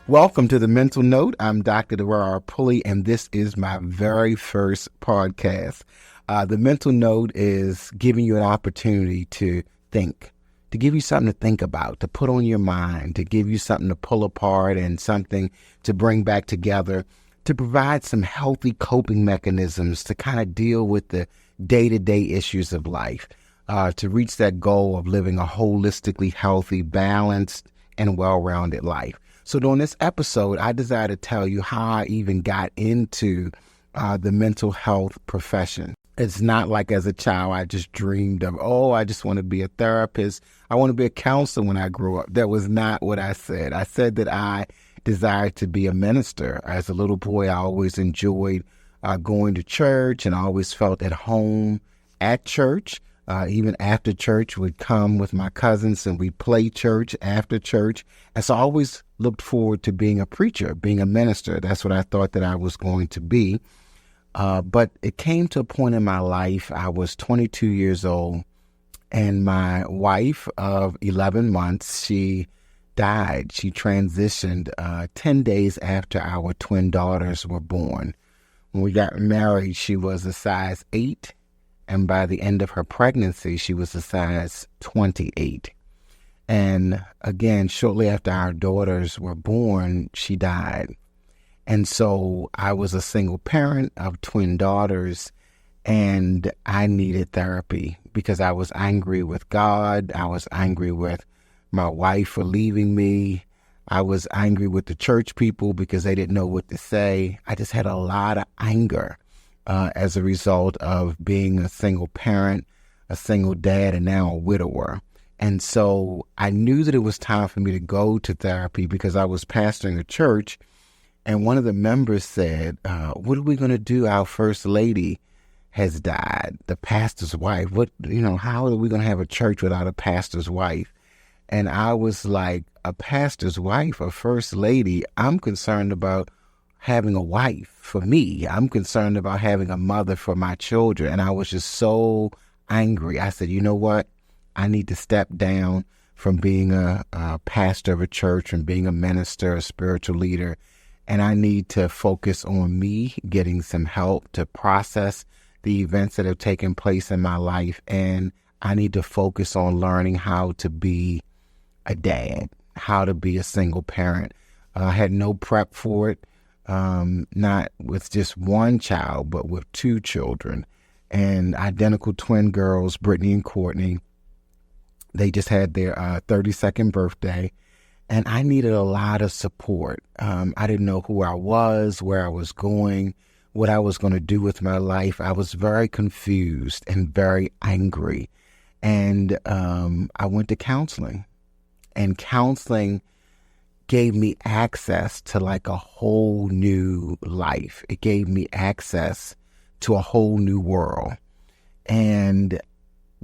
Welcome to the Mental Note. I'm Dr. Doral Pulley, and this is my very first podcast. The Mental Note is giving you an opportunity to think, to give you something to think about, to put on your mind, to give you something to pull apart and something to bring back together, to provide some healthy coping mechanisms to kind of deal with the day-to-day issues of life, to reach that goal of living a holistically healthy, balanced, and well-rounded life. So during this episode, I decided to tell you how I even got into the mental health profession. It's not like as a child I just dreamed of, I just want to be a therapist. I want to be a counselor when I grow up. That was not what I said. I said that I desired to be a minister. As a little boy, I always enjoyed going to church, and I always felt at home at church. Even after church, would come with my cousins and we'd play church after church. And so I always looked forward to being a preacher, being a minister. That's what I thought that I was going to be. But it came to a point in my life, I was 22 years old, and my wife of 11 months, she died. She transitioned 10 days after our twin daughters were born. When we got married, she was a size 8. And by the end of her pregnancy, she was a size 28. And again, shortly after our daughters were born, she died. And so I was a single parent of twin daughters, and I needed therapy because I was angry with God. I was angry with my wife for leaving me. I was angry with the church people because they didn't know what to say. I just had a lot of anger as a result of being a single parent, a single dad, and now a widower. And so I knew that it was time for me to go to therapy because I was pastoring a church, and one of the members said, what are we going to do? Our first lady has died, the pastor's wife. How are we going to have a church without a pastor's wife? And I was like, a pastor's wife, a first lady? I'm concerned about having a wife for me. I'm concerned about having a mother for my children. And I was just so angry. I said, you know what? I need to step down from being a pastor of a church and being a minister, a spiritual leader. And I need to focus on me getting some help to process the events that have taken place in my life. And I need to focus on learning how to be a dad, how to be a single parent. I had no prep for it. Not with just one child, but with 2 children, and identical twin girls, Brittany and Courtney. They just had their 32nd birthday, and I needed a lot of support. I didn't know who I was, where I was going, what I was going to do with my life. I was very confused and very angry, and I went to counseling, and counseling gave me access to like a whole new life. It gave me access to a whole new world. And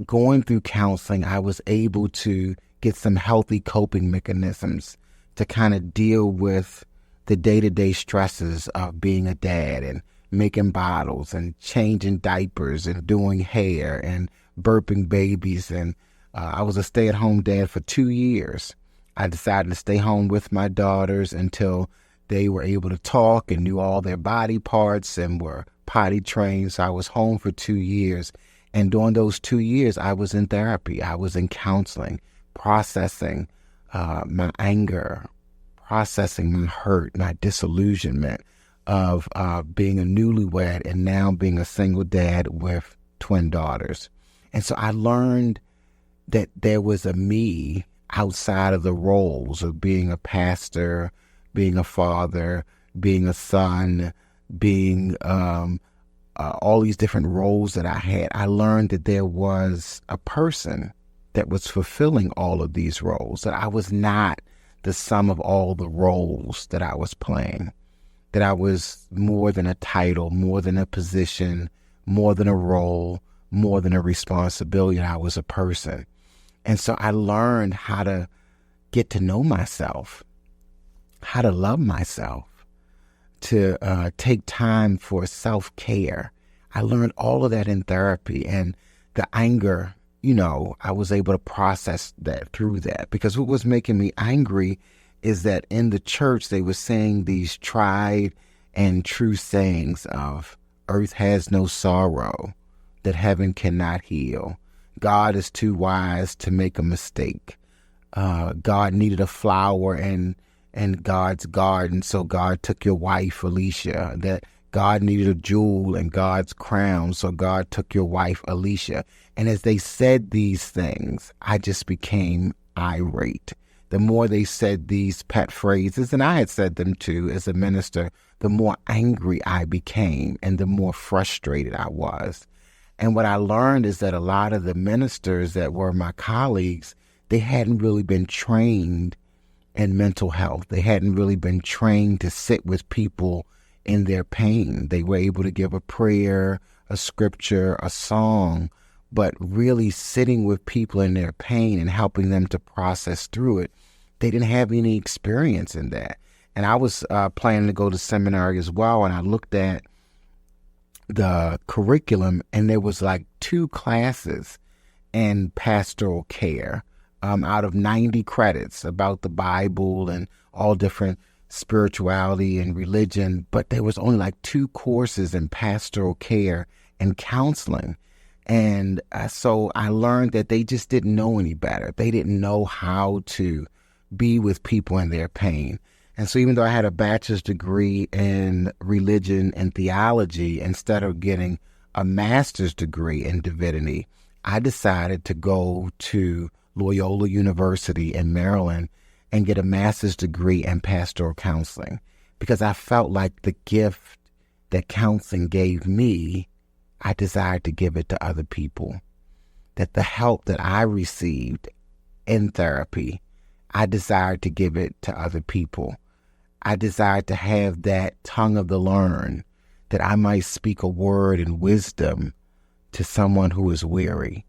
going through counseling, I was able to get some healthy coping mechanisms to kind of deal with the day-to-day stresses of being a dad and making bottles and changing diapers and doing hair and burping babies. And I was a stay-at-home dad for 2 years. I decided to stay home with my daughters until they were able to talk and knew all their body parts and were potty trained. So I was home for 2 years. And during those 2 years, I was in therapy. I was in counseling, processing my anger, processing my hurt, my disillusionment of being a newlywed and now being a single dad with twin daughters. And so I learned that there was a me outside of the roles of being a pastor, being a father, being a son, being all these different roles that I had. I learned that there was a person that was fulfilling all of these roles, that I was not the sum of all the roles that I was playing, that I was more than a title, more than a position, more than a role, more than a responsibility. I was a person. And so I learned how to get to know myself, how to love myself, to take time for self-care. I learned all of that in therapy, and the anger, I was able to process that through that, because what was making me angry is that in the church they were saying these tried and true sayings of earth has no sorrow that heaven cannot heal. God is too wise to make a mistake. God needed a flower in God's garden, so God took your wife, Alicia. That God needed a jewel in God's crown, so God took your wife, Alicia. And as they said these things, I just became irate. The more they said these pet phrases, and I had said them too as a minister, the more angry I became and the more frustrated I was. And what I learned is that a lot of the ministers that were my colleagues, they hadn't really been trained in mental health. They hadn't really been trained to sit with people in their pain. They were able to give a prayer, a scripture, a song, but really sitting with people in their pain and helping them to process through it, they didn't have any experience in that. And I was planning to go to seminary as well, and I looked at the curriculum, and there was like 2 classes in pastoral care out of 90 credits about the Bible and all different spirituality and religion, but there was only like 2 courses in pastoral care and counseling. And so I learned that they just didn't know any better. They didn't know how to be with people in their pain. And so even though I had a bachelor's degree in religion and theology, instead of getting a master's degree in divinity, I decided to go to Loyola University in Maryland and get a master's degree in pastoral counseling, because I felt like the gift that counseling gave me, I desired to give it to other people. That the help that I received in therapy, I desired to give it to other people. I desired to have that tongue of the learned, that I might speak a word in wisdom to someone who is weary.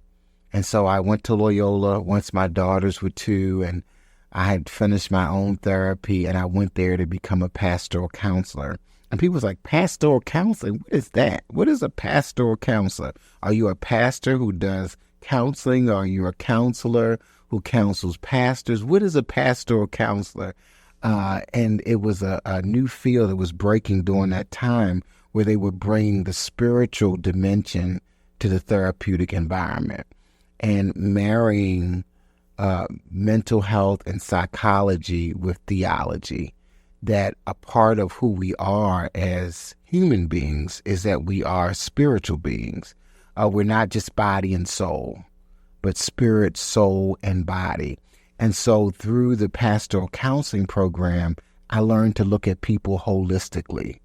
And so I went to Loyola once my daughters were 2, and I had finished my own therapy, and I went there to become a pastoral counselor. And people was like, pastoral counseling? What is that? What is a pastoral counselor? Are you a pastor who does counseling? Or are you a counselor who counsels pastors? What is a pastoral counselor? And it was a new field that was breaking during that time, where they were bringing the spiritual dimension to the therapeutic environment and marrying mental health and psychology with theology. That a part of who we are as human beings is that we are spiritual beings. We're not just body and soul, but spirit, soul, and body. And so through the pastoral counseling program, I learned to look at people holistically,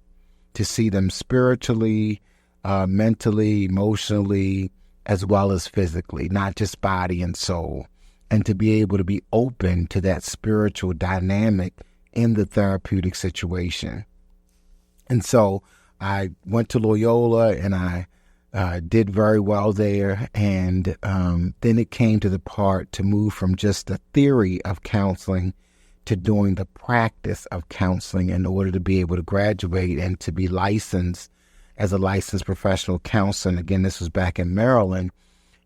to see them spiritually, mentally, emotionally, as well as physically, not just body and soul, and to be able to be open to that spiritual dynamic in the therapeutic situation. And so I went to Loyola, and I did very well there. And then it came to the part to move from just the theory of counseling to doing the practice of counseling in order to be able to graduate and to be licensed as a licensed professional counselor. And again, this was back in Maryland.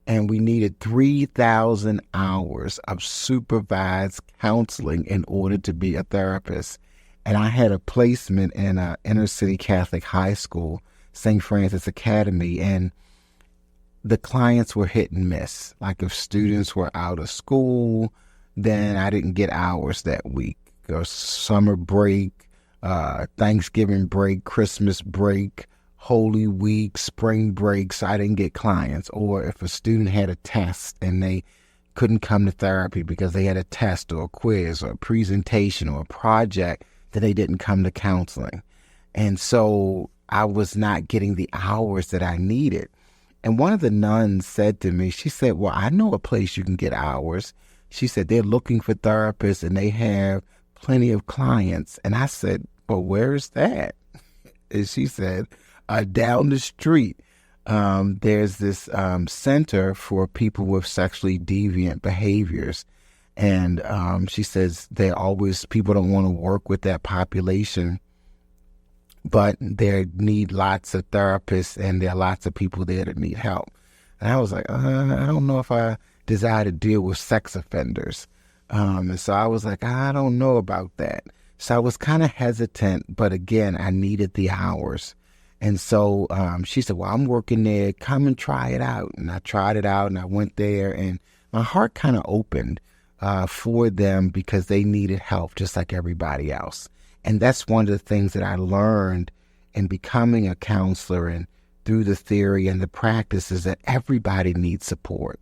And we needed 3,000 hours of supervised counseling in order to be a therapist. And I had a placement in an inner city Catholic high school, St. Francis Academy, and the clients were hit and miss. Like if students were out of school, then I didn't get hours that week. Or summer break, Thanksgiving break, Christmas break, Holy Week, spring breaks, I didn't get clients. Or if a student had a test and they couldn't come to therapy because they had a test or a quiz or a presentation or a project, then they didn't come to counseling. And so I was not getting the hours that I needed. And one of the nuns said to me, she said, well, I know a place you can get hours. She said, they're looking for therapists and they have plenty of clients. And I said, well, where's that? And she said, down the street, there's this center for people with sexually deviant behaviors. And she says people don't want to work with that population, but they need lots of therapists and there are lots of people there that need help. And I was like, I don't know if I desire to deal with sex offenders. And so I was like, I don't know about that. So I was kind of hesitant, but again, I needed the hours. And so she said, well, I'm working there. Come and try it out. And I tried it out and I went there and my heart kind of opened for them because they needed help just like everybody else. And that's one of the things that I learned in becoming a counselor and through the theory and the practice is that everybody needs support.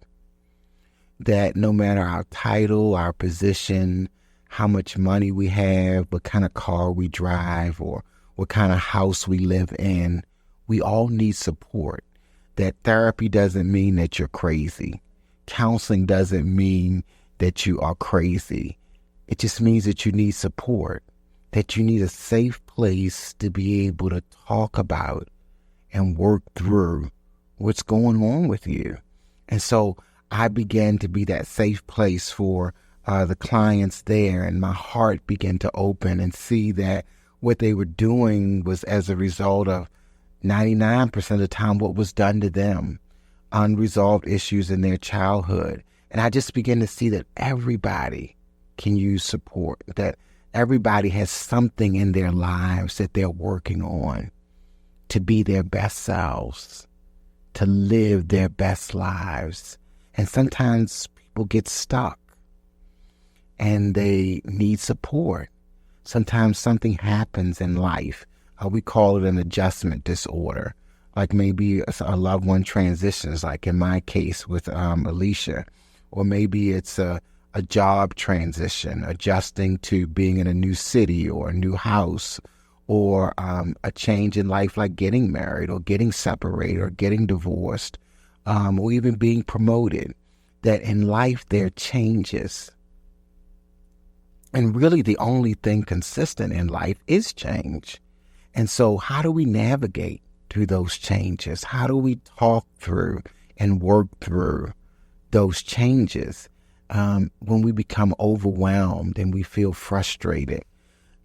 That no matter our title, our position, how much money we have, what kind of car we drive, or what kind of house we live in, we all need support. That therapy doesn't mean that you're crazy. Counseling doesn't mean that you are crazy. It just means that you need support, that you need a safe place to be able to talk about and work through what's going on with you. And so I began to be that safe place for the clients there, and my heart began to open and see that what they were doing was as a result of 99% of the time what was done to them, unresolved issues in their childhood. And I just began to see that everybody can use support, that everybody has something in their lives that they're working on to be their best selves, to live their best lives. And sometimes people get stuck and they need support. Sometimes something happens in life. We call it an adjustment disorder. Like maybe a loved one transitions, like in my case with Alicia. Or maybe it's a job transition, adjusting to being in a new city or a new house, or a change in life like getting married or getting separated or getting divorced, or even being promoted. That in life there are changes. And really the only thing consistent in life is change. And so how do we navigate through those changes? How do we talk through and work through those changes when we become overwhelmed and we feel frustrated?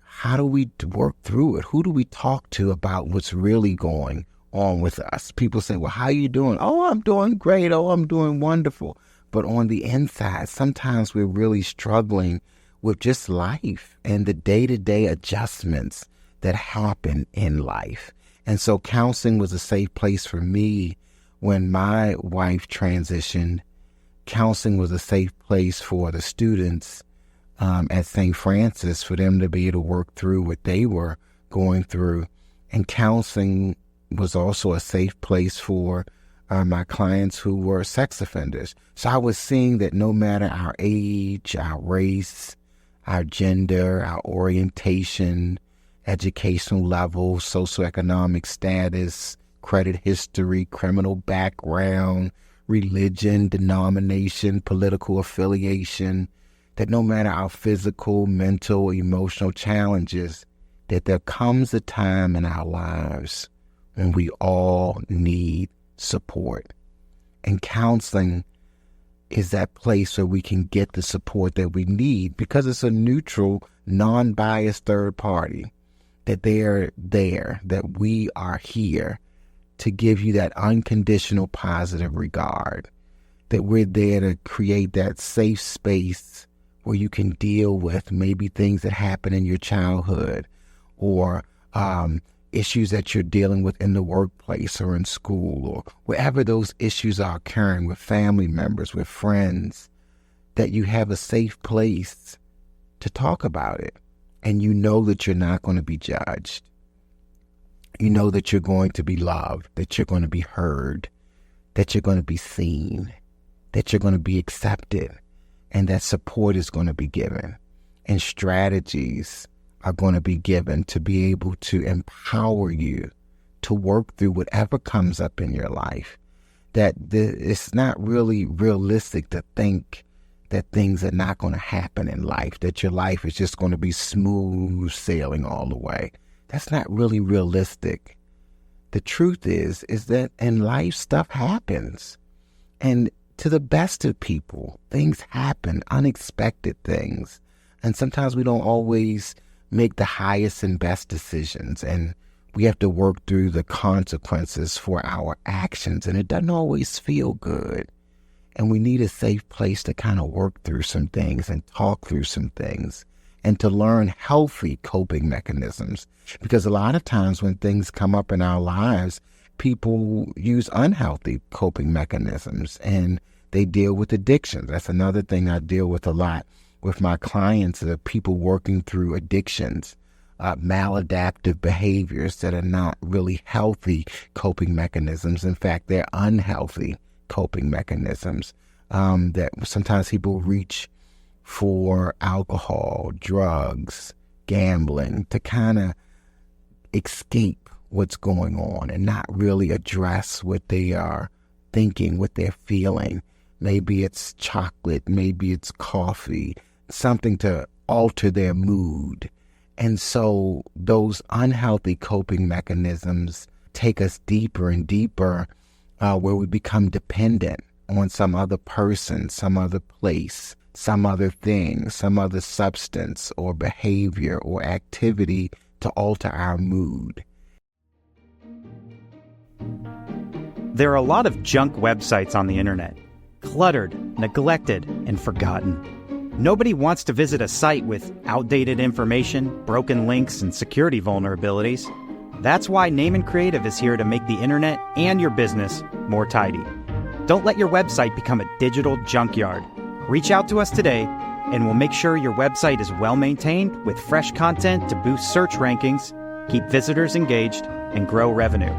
How do we work through it? Who do we talk to about what's really going on with us? People say, well, how are you doing? Oh, I'm doing great. Oh, I'm doing wonderful. But on the inside, sometimes we're really struggling with just life and the day-to-day adjustments that happen in life. And so counseling was a safe place for me when my wife transitioned. Counseling was a safe place for the students at St. Francis for them to be able to work through what they were going through. And counseling was also a safe place for my clients who were sex offenders. So I was seeing that no matter our age, our race, our gender, our orientation, educational level, socioeconomic status, credit history, criminal background, religion, denomination, political affiliation, that no matter our physical, mental, emotional challenges, that there comes a time in our lives when we all need support. And counseling is that place where we can get the support that we need because it's a neutral, non-biased third party, that they're there, that we are here to give you that unconditional positive regard, that we're there to create that safe space where you can deal with maybe things that happen in your childhood or issues that you're dealing with in the workplace or in school or wherever those issues are occurring with family members, with friends, that you have a safe place to talk about it. And you know that you're not going to be judged. You know that you're going to be loved, that you're going to be heard, that you're going to be seen, that you're going to be accepted, and that support is going to be given. And strategies are going to be given to be able to empower you to work through whatever comes up in your life. That it's not really realistic to think that things are not going to happen in life, that your life is just going to be smooth sailing all the way. That's not really realistic. The truth is that in life stuff happens. And to the best of people, things happen, unexpected things. And sometimes we don't always make the highest and best decisions. And we have to work through the consequences for our actions. And it doesn't always feel good. And we need a safe place to kind of work through some things and talk through some things and to learn healthy coping mechanisms. Because a lot of times when things come up in our lives, people use unhealthy coping mechanisms and they deal with addictions. That's another thing I deal with a lot with my clients, people working through addictions, maladaptive behaviors that are not really healthy coping mechanisms. In fact, they're unhealthy coping mechanisms that sometimes people reach for alcohol, drugs, gambling to kind of escape what's going on and not really address what they are thinking, what they're feeling. Maybe it's chocolate, maybe it's coffee, something to alter their mood. And so those unhealthy coping mechanisms take us deeper and deeper where we become dependent on some other person, some other place, some other thing, some other substance or behavior or activity to alter our mood. There are a lot of junk websites on the internet, cluttered, neglected, and forgotten. Nobody wants to visit a site with outdated information, broken links, and security vulnerabilities. That's why Name & Creative is here to make the internet and your business more tidy. Don't let your website become a digital junkyard. Reach out to us today, and we'll make sure your website is well-maintained with fresh content to boost search rankings, keep visitors engaged, and grow revenue.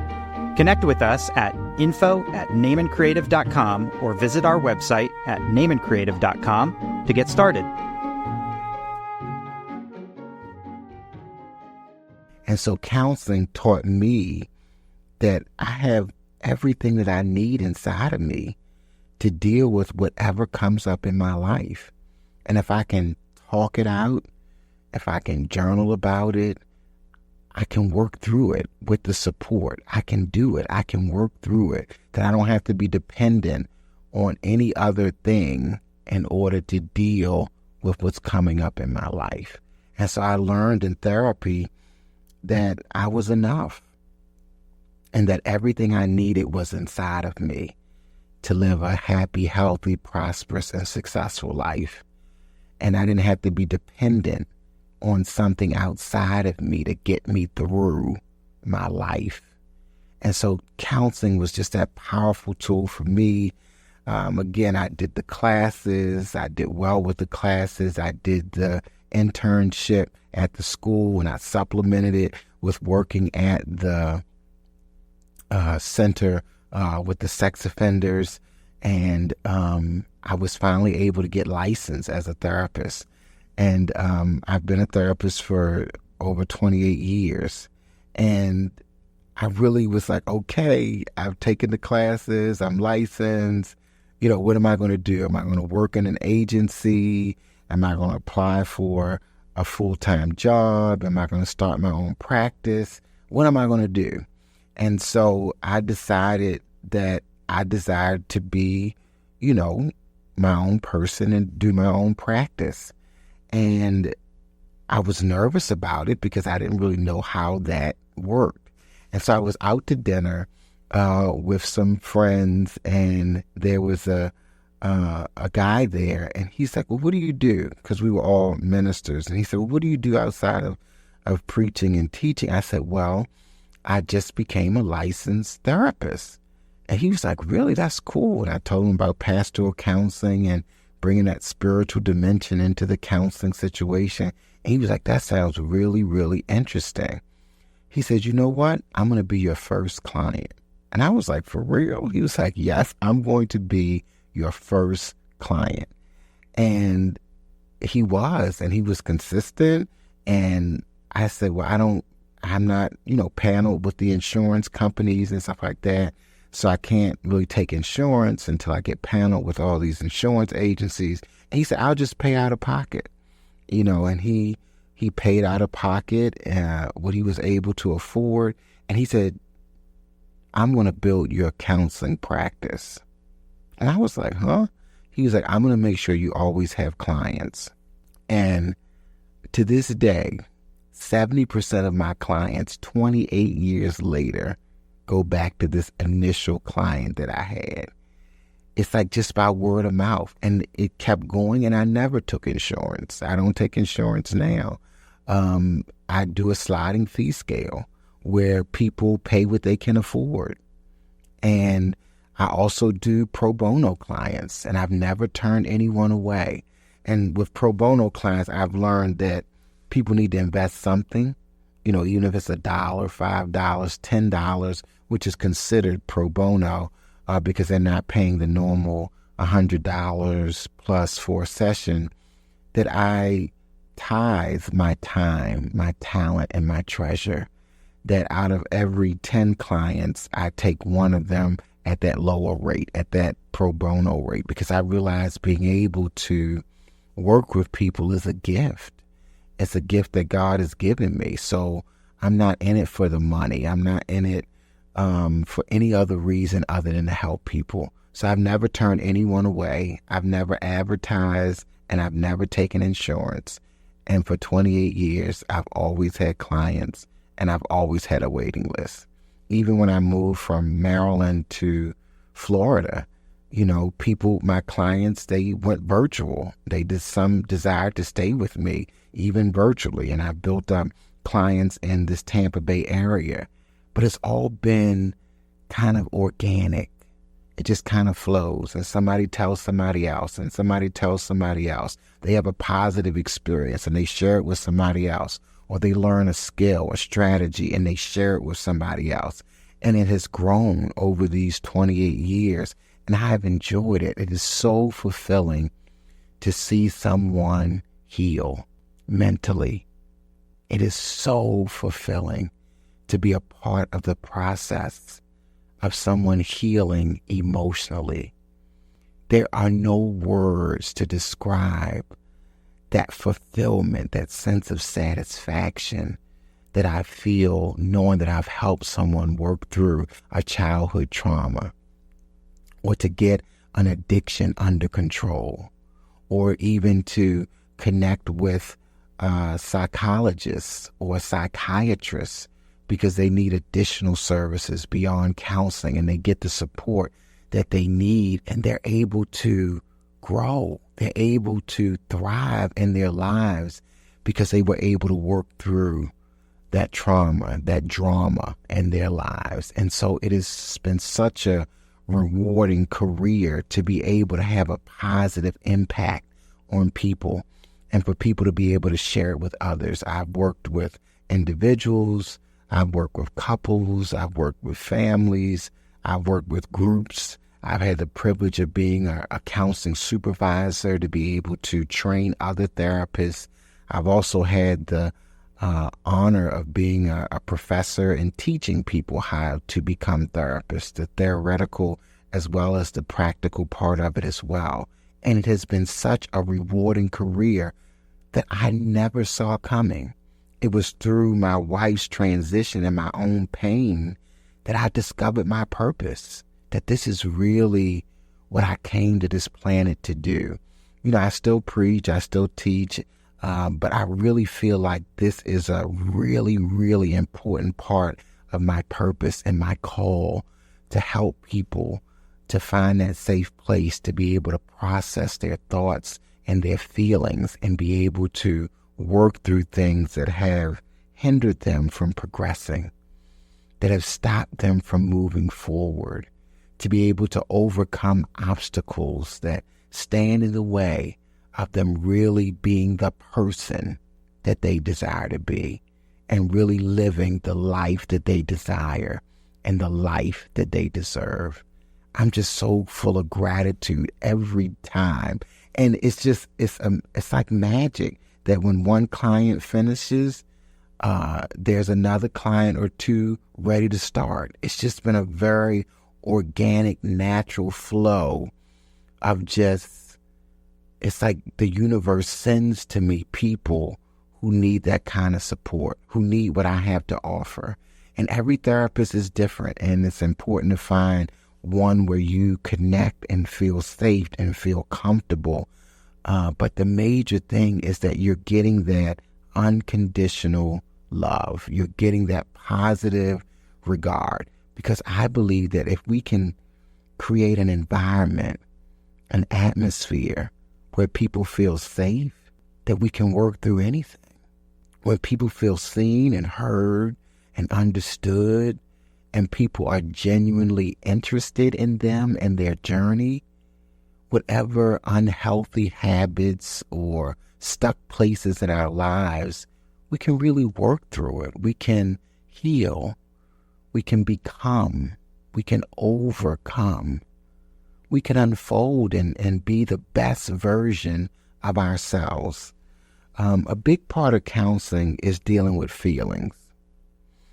Connect with us at info@nameandcreative.com or visit our website at nameandcreative.com to get started. And so counseling taught me that I have everything that I need inside of me to deal with whatever comes up in my life. And if I can talk it out, if I can journal about it, I can work through it with the support. I can do it. I can work through it. That I don't have to be dependent on any other thing in order to deal with what's coming up in my life. And so I learned in therapy that I was enough and that everything I needed was inside of me to live a happy, healthy, prosperous, and successful life. And I didn't have to be dependent on something outside of me to get me through my life. And so counseling was just that powerful tool for me. Again, I did the classes. I did well with the classes. I did the internship at the school, and I supplemented it with working at the center with the sex offenders. And I was finally able to get licensed as a therapist. And I've been a therapist for over 28 years. And I really was like, okay, I've taken the classes, I'm licensed. You know, what am I going to do? Am I going to work in an agency? Am I going to apply for a full-time job? Am I going to start my own practice? What am I going to do? And so I decided that I desired to be, you know, my own person and do my own practice. And I was nervous about it because I didn't really know how that worked. And so I was out to dinner with some friends, and there was a guy there, and he's like, well, what do you do? Because we were all ministers. And he said, well, what do you do outside of preaching and teaching? I said, well, I just became a licensed therapist. And he was like, really? That's cool. And I told him about pastoral counseling and bringing that spiritual dimension into the counseling situation. And he was like, that sounds really, really interesting. He said, you know what? I'm going to be your first client. And I was like, for real? He was like, yes, I'm going to be your first client. And he was consistent. And I said, well, I'm not, paneled with the insurance companies and stuff like that. So I can't really take insurance until I get paneled with all these insurance agencies. And he said, I'll just pay out of pocket, and he paid out of pocket what he was able to afford. And he said, I'm going to build your counseling practice. And I was like, huh? He was like, I'm going to make sure you always have clients. And to this day, 70% of my clients 28 years later go back to this initial client that I had. it's like just by word of mouth. And it kept going, and I never took insurance. I don't take insurance now. I do a sliding fee scale where people pay what they can afford. And I also do pro bono clients, and I've never turned anyone away. And with pro bono clients, I've learned that people need to invest something, even if it's $1, $5, $10, which is considered pro bono, because they're not paying the normal $100 plus for a session, that I tithe my time, my talent, and my treasure. That out of every 10 clients, I take one of them at that lower rate, at that pro bono rate, because I realize being able to work with people is a gift. It's a gift that God has given me. So I'm not in it for the money. I'm not in it for any other reason other than to help people. So I've never turned anyone away. I've never advertised, and I've never taken insurance. And for 28 years, I've always had clients, and I've always had a waiting list. Even when I moved from Maryland to Florida, people, my clients, they went virtual. They did some desire to stay with me, even virtually. And I built up clients in this Tampa Bay area. But it's all been kind of organic. It just kind of flows, and somebody tells somebody else, and somebody tells somebody else. They have a positive experience, and they share it with somebody else, or they learn a skill, a strategy, and they share it with somebody else. And it has grown over these 28 years, and I have enjoyed it. It is so fulfilling to see someone heal mentally. It is so fulfilling to be a part of the process of someone healing emotionally. There are no words to describe that fulfillment, that sense of satisfaction that I feel knowing that I've helped someone work through a childhood trauma, or to get an addiction under control, or even to connect with psychologists or psychiatrists because they need additional services beyond counseling, and they get the support that they need, and they're able to grow. They're able to thrive in their lives because they were able to work through that trauma, that drama in their lives. And so it has been such a rewarding career to be able to have a positive impact on people, and for people to be able to share it with others. I've worked with individuals, I've worked with couples, I've worked with families, I've worked with groups. I've had the privilege of being a counseling supervisor to be able to train other therapists. I've also had the honor of being a professor and teaching people how to become therapists, the theoretical as well as the practical part of it as well. And it has been such a rewarding career that I never saw coming. It was through my wife's transition and my own pain that I discovered my purpose, that this is really what I came to this planet to do. I still preach, I still teach, but I really feel like this is a really, really important part of my purpose and my call to help people to find that safe place to be able to process their thoughts and their feelings and be able to work through things that have hindered them from progressing, that have stopped them from moving forward, to be able to overcome obstacles that stand in the way of them really being the person that they desire to be and really living the life that they desire and the life that they deserve. I'm just so full of gratitude every time. And it's like magic that when one client finishes, there's another client or two ready to start. It's just been a very organic, natural flow of it's like the universe sends to me people who need that kind of support, who need what I have to offer. And every therapist is different, and it's important to find one where you connect and feel safe and feel comfortable. But the major thing is that you're getting that unconditional love. You're getting that positive regard. Because I believe that if we can create an environment an atmosphere where people feel safe, that we can work through anything. When people feel seen and heard and understood, and people are genuinely interested in them and their journey, whatever unhealthy habits or stuck places in our lives, we can really work through it. We can heal. We can become. We can overcome. We can unfold and be the best version of ourselves. A big part of counseling is dealing with feelings.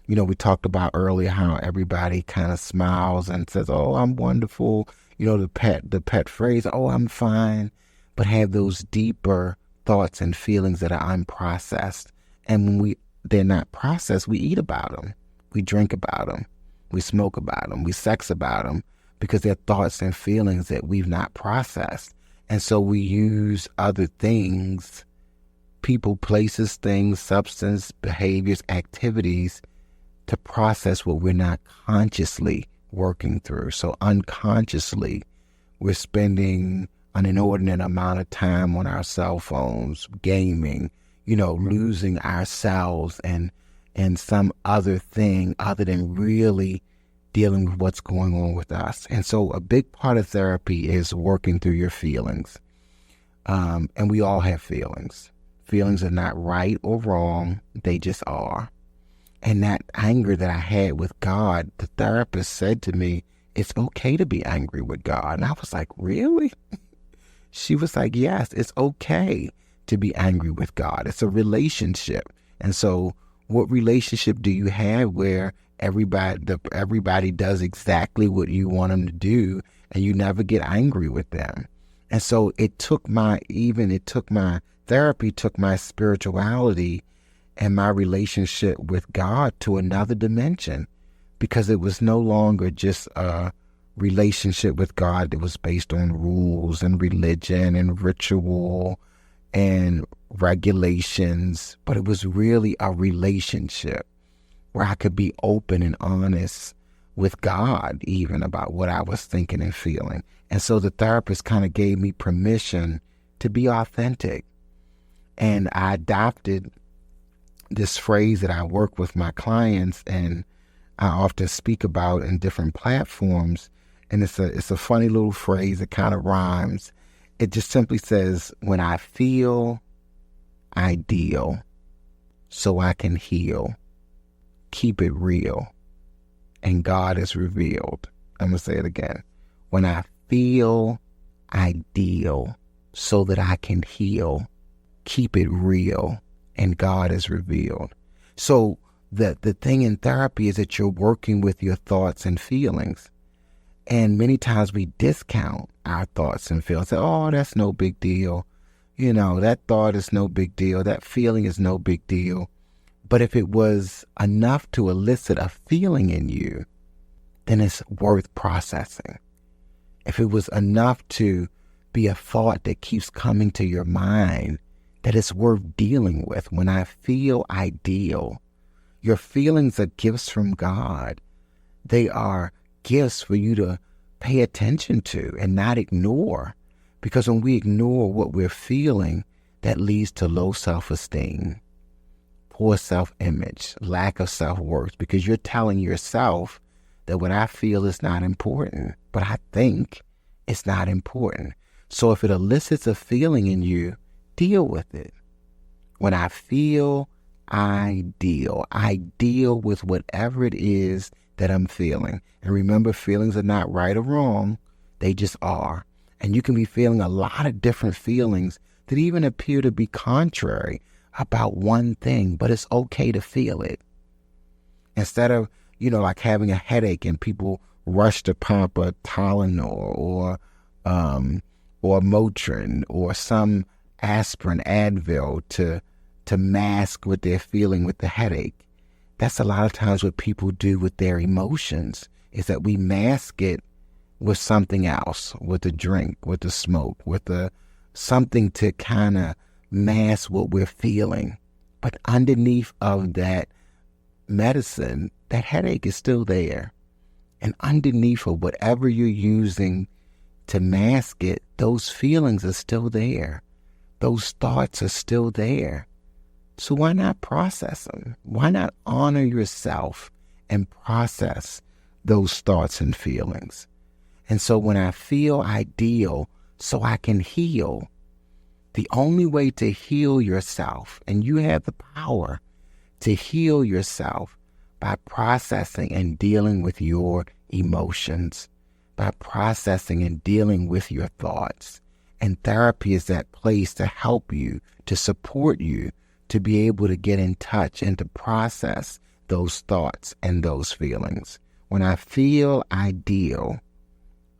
You know, we talked about earlier how everybody kind of smiles and says, "Oh, I'm wonderful." You know, the pet phrase, "Oh, I'm fine," but have those deeper thoughts and feelings that are unprocessed. And when they're not processed, we eat about them, we drink about them, we smoke about them, we sex about them, because they're thoughts and feelings that we've not processed. And so we use other things, people, places, things, substance, behaviors, activities, to process what we're not consciously working through. So unconsciously, we're spending an inordinate amount of time on our cell phones, gaming, losing ourselves and some other thing other than really dealing with what's going on with us. And so a big part of therapy is working through your feelings. And we all have feelings. Feelings are not right or wrong. They just are. And that anger that I had with God, the therapist said to me, "It's okay to be angry with God." And I was like, "Really?" She was like, "Yes, it's okay to be angry with God. It's a relationship." And so what relationship do you have where everybody does exactly what you want them to do and you never get angry with them? And so my therapy took my spirituality and my relationship with God to another dimension, because it was no longer just a relationship with God that was based on rules and religion and ritual and regulations, but it was really a relationship where I could be open and honest with God even about what I was thinking and feeling. And so the therapist kind of gave me permission to be authentic. And I adopted this phrase that I work with my clients and I often speak about in different platforms. And it's a funny little phrase. It kind of rhymes. It just simply says, "When I feel, I deal, so I can heal. Keep it real, and God is revealed." I'm going to say it again. When I feel, I deal, so that I can heal. Keep it real, and God is revealed. So the thing in therapy is that you're working with your thoughts and feelings. And many times we discount our thoughts and feelings. Say, "Oh, that's no big deal. That thought is no big deal. That feeling is no big deal." But if it was enough to elicit a feeling in you, then it's worth processing. If it was enough to be a thought that keeps coming to your mind, that it's worth dealing with. When I feel, I deal. Your feelings are gifts from God. They are gifts for you to pay attention to and not ignore. Because when we ignore what we're feeling, that leads to low self-esteem, poor self-image, lack of self-worth, because you're telling yourself that what I feel is not important, but I think it's not important. So if it elicits a feeling in you, deal with it. When I feel, I deal. I deal with whatever it is that I'm feeling. And remember, feelings are not right or wrong. They just are. And you can be feeling a lot of different feelings that even appear to be contrary about one thing, but it's okay to feel it. Instead of, like having a headache and people rush to pump a Tylenol or Motrin or some aspirin, Advil to mask what they're feeling with the headache. That's a lot of times what people do with their emotions, is that we mask it with something else, with a drink, with a smoke, with something to kind of mask what we're feeling. But underneath of that medicine, that headache is still there. And underneath of whatever you're using to mask it, those feelings are still there. Those thoughts are still there. So why not process them? Why not honor yourself and process those thoughts and feelings? And so when I feel ideal, so I can heal, the only way to heal yourself, and you have the power to heal yourself by processing and dealing with your emotions, by processing and dealing with your thoughts. And therapy is that place to help you, to support you, to be able to get in touch and to process those thoughts and those feelings. When I feel ideal,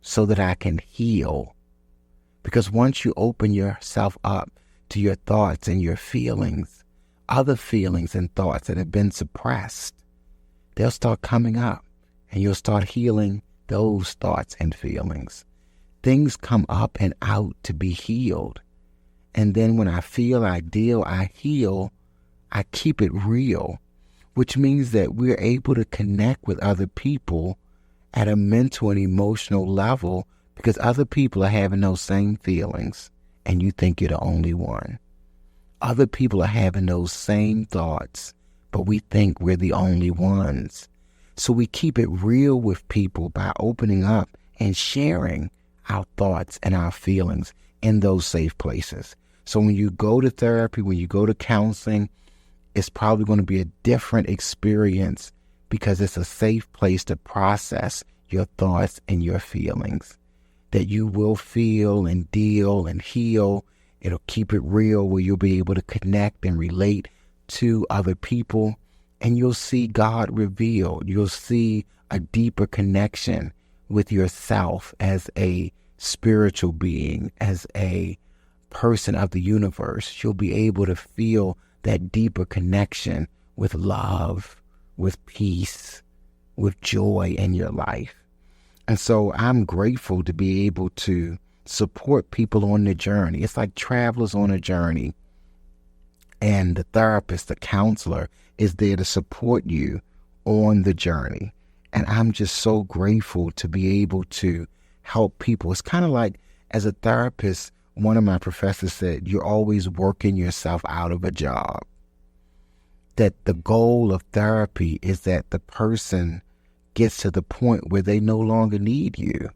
so that I can heal. Because once you open yourself up to your thoughts and your feelings, other feelings and thoughts that have been suppressed, they'll start coming up and you'll start healing those thoughts and feelings. Things come up and out to be healed. And then when I feel ideal, I heal, I keep it real, which means that we're able to connect with other people at a mental and emotional level because other people are having those same feelings and you think you're the only one. Other people are having those same thoughts, but we think we're the only ones. So we keep it real with people by opening up and sharing our thoughts and our feelings in those safe places. So when you go to therapy, when you go to counseling, it's probably going to be a different experience because it's a safe place to process your thoughts and your feelings. That you will feel and deal and heal. It'll keep it real where you'll be able to connect and relate to other people. And you'll see God revealed. You'll see a deeper connection with yourself as a spiritual being, as a person of the universe. You'll be able to feel that deeper connection with love, with peace, with joy in your life. And so I'm grateful to be able to support people on the journey. It's like travelers on a journey. And the therapist, the counselor, is there to support you on the journey. And I'm just so grateful to be able to help people. It's kind of like, as a therapist, one of my professors said, you're always working yourself out of a job. That the goal of therapy is that the person gets to the point where they no longer need you.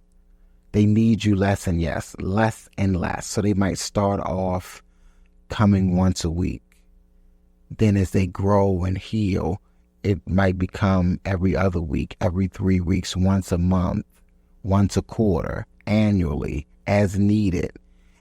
They need you less and less. So they might start off coming once a week. Then as they grow and heal, it might become every other week, every 3 weeks, once a month, once a quarter, annually, as needed.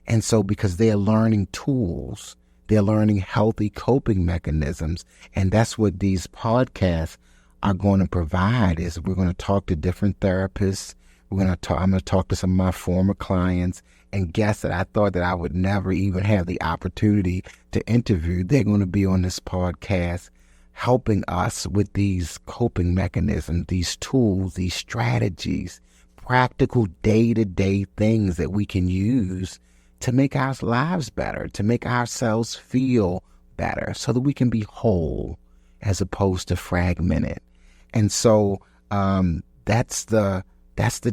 And so because they're learning tools, they're learning healthy coping mechanisms. And that's what these podcasts are going to provide. Is we're going to talk to different therapists. I'm going to talk to some of my former clients and guests that I thought that I would never even have the opportunity to interview. They're going to be on this podcast helping us with these coping mechanisms, these tools, these strategies, practical day-to-day things that we can use to make our lives better, to make ourselves feel better so that we can be whole as opposed to fragmented. And so that's the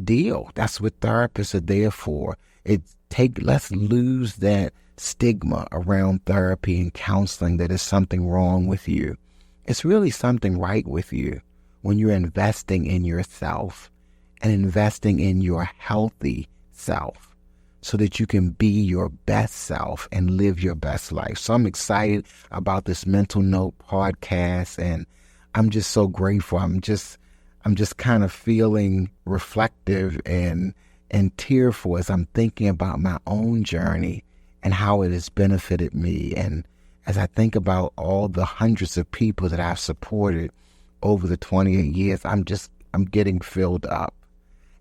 deal. That's what therapists are there for. Let's lose that stigma around therapy and counseling that is something wrong with you. It's really something right with you when you're investing in yourself and investing in your healthy self so that you can be your best self and live your best life. So I'm excited about this Mental Note podcast, and I'm just so grateful. I'm just kind of feeling reflective and tearful as I'm thinking about my own journey and how it has benefited me. And as I think about all the hundreds of people that I've supported over the 28 years, I'm getting filled up.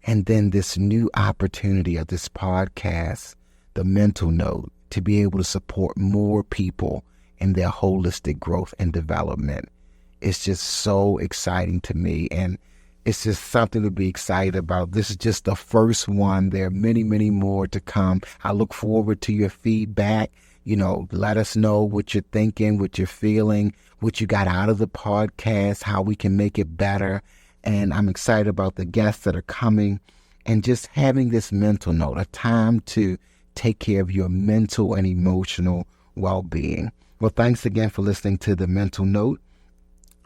And then this new opportunity of this podcast, the Mental Note, to be able to support more people in their holistic growth and development. It's just so exciting to me. And it's just something to be excited about. This is just the first one. There are many, many more to come. I look forward to your feedback. Let us know what you're thinking, what you're feeling, what you got out of the podcast, how we can make it better. And I'm excited about the guests that are coming. and just having this mental note, a time to take care of your mental and emotional well-being. Well, thanks again for listening to The Mental Note.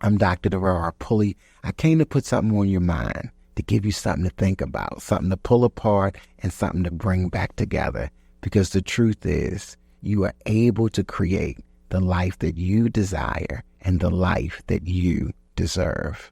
I'm Dr. Doral Pulley. I came to put something on your mind, to give you something to think about, something to pull apart, and something to bring back together. Because the truth is, you are able to create the life that you desire and the life that you deserve.